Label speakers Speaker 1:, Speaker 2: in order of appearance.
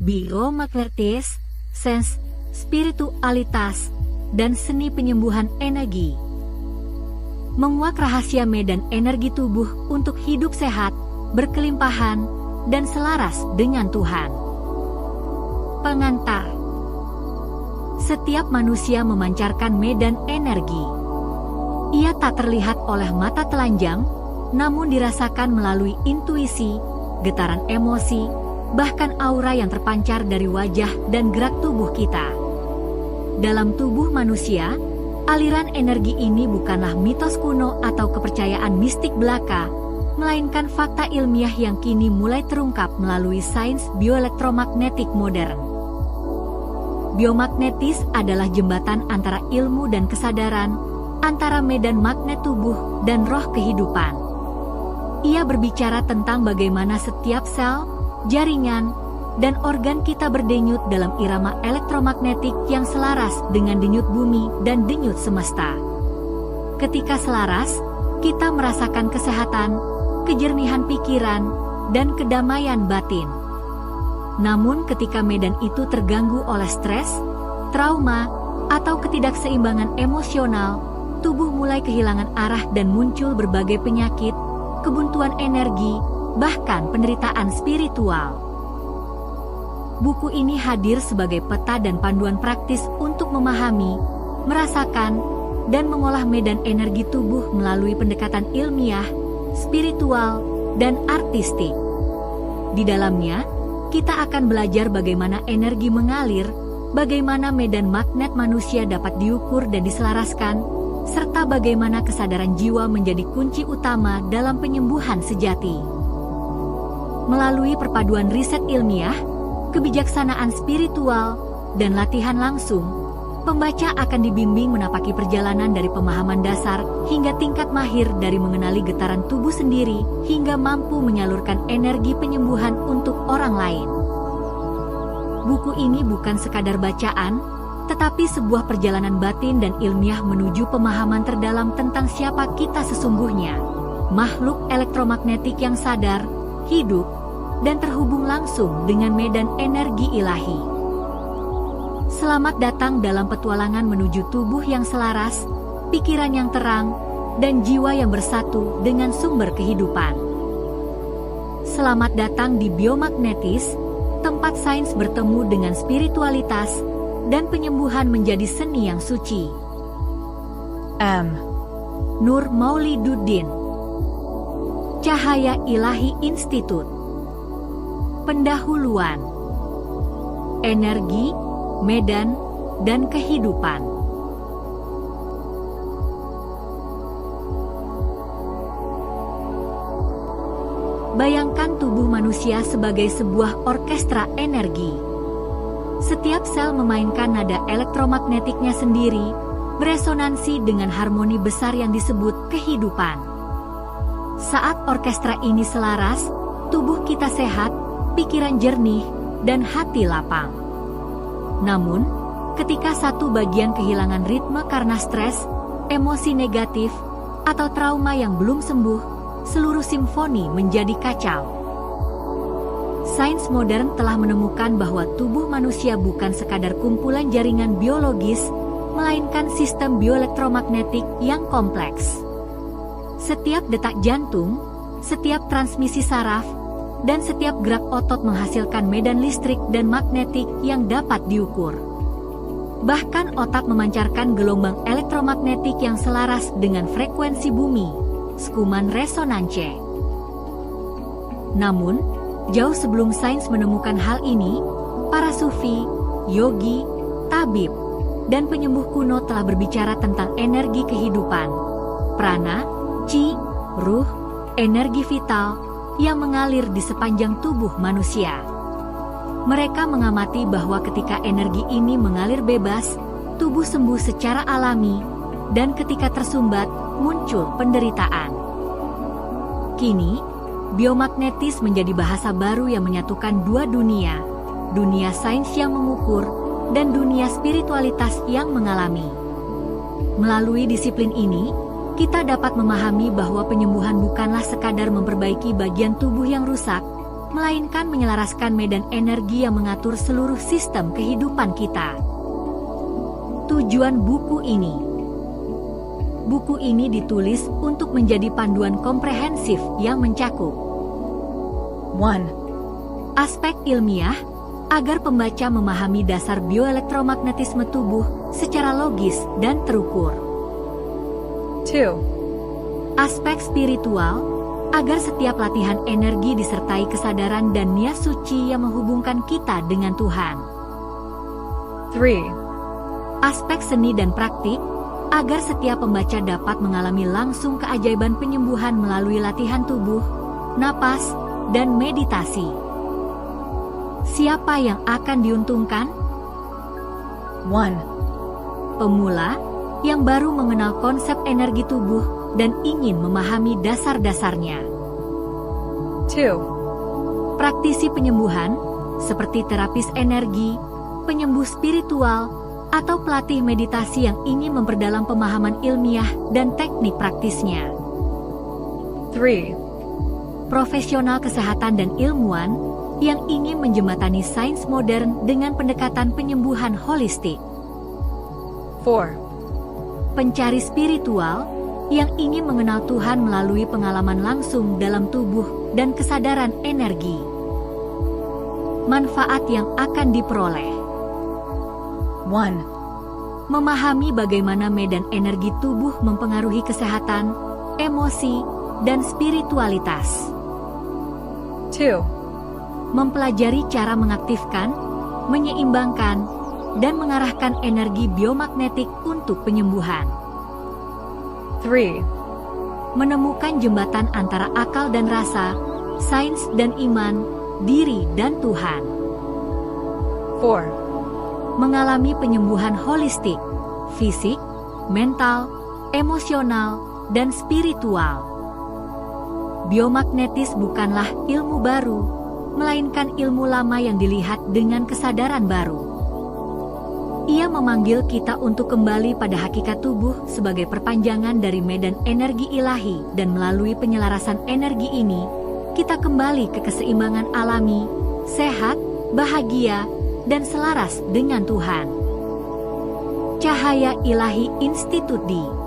Speaker 1: biomagnetis, sains, spiritualitas, dan seni penyembuhan energi. Menguak rahasia medan energi tubuh untuk hidup sehat, berkelimpahan, dan selaras dengan Tuhan. Pengantar. Setiap manusia memancarkan medan energi. Ia tak terlihat oleh mata telanjang, namun dirasakan melalui intuisi, getaran emosi, bahkan aura yang terpancar dari wajah dan gerak tubuh kita. Dalam tubuh manusia, aliran energi ini bukanlah mitos kuno atau kepercayaan mistik belaka, melainkan fakta ilmiah yang kini mulai terungkap melalui sains bioelektromagnetik modern. Biomagnetis adalah jembatan antara ilmu dan kesadaran, antara medan magnet tubuh dan roh kehidupan. Ia berbicara tentang bagaimana setiap sel, jaringan, dan organ kita berdenyut dalam irama elektromagnetik yang selaras dengan denyut bumi dan denyut semesta. Ketika selaras, kita merasakan kesehatan, kejernihan pikiran, dan kedamaian batin. Namun ketika medan itu terganggu oleh stres, trauma, atau ketidakseimbangan emosional, tubuh mulai kehilangan arah dan muncul berbagai penyakit, kebuntuan energi, bahkan penderitaan spiritual. Buku ini hadir sebagai peta dan panduan praktis untuk memahami, merasakan, dan mengolah medan energi tubuh melalui pendekatan ilmiah, spiritual, dan artistik. Di dalamnya, kita akan belajar bagaimana energi mengalir, bagaimana medan magnet manusia dapat diukur dan diselaraskan, serta bagaimana kesadaran jiwa menjadi kunci utama dalam penyembuhan sejati. Melalui perpaduan riset ilmiah, kebijaksanaan spiritual, dan latihan langsung, pembaca akan dibimbing menapaki perjalanan dari pemahaman dasar hingga tingkat mahir, dari mengenali getaran tubuh sendiri hingga mampu menyalurkan energi penyembuhan untuk orang lain. Buku ini bukan sekadar bacaan, tetapi sebuah perjalanan batin dan ilmiah menuju pemahaman terdalam tentang siapa kita sesungguhnya, makhluk elektromagnetik yang sadar, hidup, dan terhubung langsung dengan medan energi ilahi. Selamat datang dalam petualangan menuju tubuh yang selaras, pikiran yang terang, dan jiwa yang bersatu dengan sumber kehidupan. Selamat datang di Biomagnetis, tempat sains bertemu dengan spiritualitas, dan penyembuhan menjadi seni yang suci. M. Nur Mauliduddin, Cahaya Ilahi Institute. Pendahuluan. Energi, medan, dan kehidupan. Bayangkan tubuh manusia sebagai sebuah orkestra energi. Setiap sel memainkan nada elektromagnetiknya sendiri, beresonansi dengan harmoni besar yang disebut kehidupan. Saat orkestra ini selaras, tubuh kita sehat, pikiran jernih, dan hati lapang. Namun, ketika satu bagian kehilangan ritme karena stres, emosi negatif, atau trauma yang belum sembuh, seluruh simfoni menjadi kacau. Sains modern telah menemukan bahwa tubuh manusia bukan sekadar kumpulan jaringan biologis, melainkan sistem bioelektromagnetik yang kompleks. Setiap detak jantung, setiap transmisi saraf, dan setiap gerak otot menghasilkan medan listrik dan magnetik yang dapat diukur. Bahkan otak memancarkan gelombang elektromagnetik yang selaras dengan frekuensi bumi, Schumann resonance. Namun, jauh sebelum sains menemukan hal ini, para sufi, yogi, tabib, dan penyembuh kuno telah berbicara tentang energi kehidupan, prana, chi, ruh, energi vital, yang mengalir di sepanjang tubuh manusia. Mereka mengamati bahwa ketika energi ini mengalir bebas, tubuh sembuh secara alami, dan ketika tersumbat, muncul penderitaan. Kini, biomagnetis menjadi bahasa baru yang menyatukan dua dunia, dunia sains yang mengukur, dan dunia spiritualitas yang mengalami. Melalui disiplin ini, kita dapat memahami bahwa penyembuhan bukanlah sekadar memperbaiki bagian tubuh yang rusak, melainkan menyelaraskan medan energi yang mengatur seluruh sistem kehidupan kita. Tujuan buku ini. Buku ini ditulis untuk menjadi panduan komprehensif yang mencakup 1. Aspek ilmiah, agar pembaca memahami dasar bioelektromagnetisme tubuh secara logis dan terukur. 2. Aspek spiritual, agar setiap latihan energi disertai kesadaran dan niat suci yang menghubungkan kita dengan Tuhan. 3. Aspek seni dan praktik, agar setiap pembaca dapat mengalami langsung keajaiban penyembuhan melalui latihan tubuh, napas, dan meditasi. Siapa yang akan diuntungkan? 1. Pemula, yang baru mengenal konsep energi tubuh dan ingin memahami dasar-dasarnya. 2. Praktisi penyembuhan, seperti terapis energi, penyembuh spiritual, atau pelatih meditasi yang ingin memperdalam pemahaman ilmiah dan teknik praktisnya. 3. Profesional kesehatan dan ilmuwan yang ingin menjembatani sains modern dengan pendekatan penyembuhan holistik. 4. Pencari spiritual yang ingin mengenal Tuhan melalui pengalaman langsung dalam tubuh dan kesadaran energi. Manfaat yang akan diperoleh. 1. Memahami bagaimana medan energi tubuh mempengaruhi kesehatan, emosi, dan spiritualitas. 2. Mempelajari cara mengaktifkan, menyeimbangkan, dan mengarahkan energi biomagnetik untuk penyembuhan. 3. Menemukan jembatan antara akal dan rasa, sains dan iman, diri dan Tuhan. 4. Mengalami penyembuhan holistik, fisik, mental, emosional, dan spiritual. Biomagnetis bukanlah ilmu baru, melainkan ilmu lama yang dilihat dengan kesadaran baru. Ia memanggil kita untuk kembali pada hakikat tubuh sebagai perpanjangan dari medan energi ilahi, dan melalui penyelarasan energi ini, kita kembali ke keseimbangan alami, sehat, bahagia, dan selaras dengan Tuhan. Cahaya Ilahi Institute di